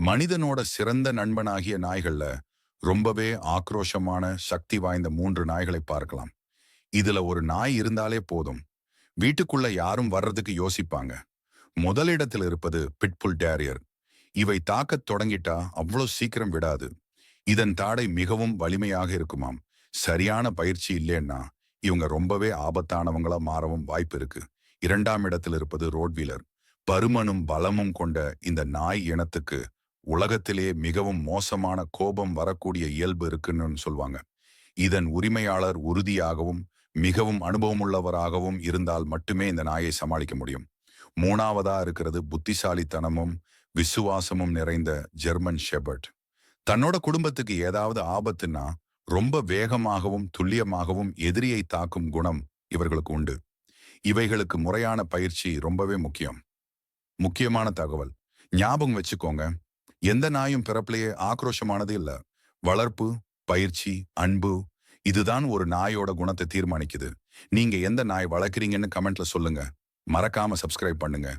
மனிதனோட சிறந்த நண்பனாகிய நாய்கள்ல ரொம்பவே ஆக்ரோஷமான சக்தி வாய்ந்த 3 நாய்களை பார்க்கலாம். இதுல ஒரு நாய் இருந்தாலே போதும், வீட்டுக்குள்ள யாரும் வர்றதுக்கு யோசிப்பாங்க. முதலிடத்தில் இருப்பது பிட்புல் டேரியர். இவை தாக்கத் தொடங்கிட்டா அவ்வளவு சீக்கிரம் விடாது. இதன் தாடை மிகவும் வலிமையாக இருக்குமாம். சரியான பயிற்சி இல்லைன்னா இவங்க ரொம்பவே ஆபத்தானவங்களா மாறவும் வாய்ப்பு இருக்கு. 2ஆம் இடத்தில் இருப்பது ரோட்வீலர். பருமனும் பலமும் கொண்ட இந்த நாய் இனத்துக்கு உலகத்திலே மிகவும் மோசமான கோபம் வரக்கூடிய இயல்பு இருக்குன்னு சொல்லுவாங்க. இதன் உரிமையாளர் உறுதியாகவும் மிகவும் அனுபவமுள்ளவராகவும் இருந்தால் மட்டுமே இந்த நாயை சமாளிக்க முடியும். 3ஆவதா இருக்கிறது புத்திசாலித்தனமும் விசுவாசமும் நிறைந்த ஜெர்மன் ஷெபர்ட். தன்னோட குடும்பத்துக்கு ஏதாவது ஆபத்துன்னா ரொம்ப வேகமாகவும் துல்லியமாகவும் எதிரியை தாக்கும் குணம் இவர்களுக்கு உண்டு. இவைகளுக்கு முறையான பயிற்சி ரொம்பவே முக்கியம். முக்கியமான தகவல், ஞாபகம் வச்சுக்கோங்க, எந்த நாயும் பிறப்பிலேயே ஆக்ரோஷமானது இல்ல. வளர்ப்பு, பயிற்சி, அன்பு, இதுதான் ஒரு நாயோட குணத்தை தீர்மானிக்குது. நீங்க எந்த நாய் வளர்க்குறீங்கன்னு கமெண்ட்ல சொல்லுங்க. மறக்காம சப்ஸ்கிரைப் பண்ணுங்க.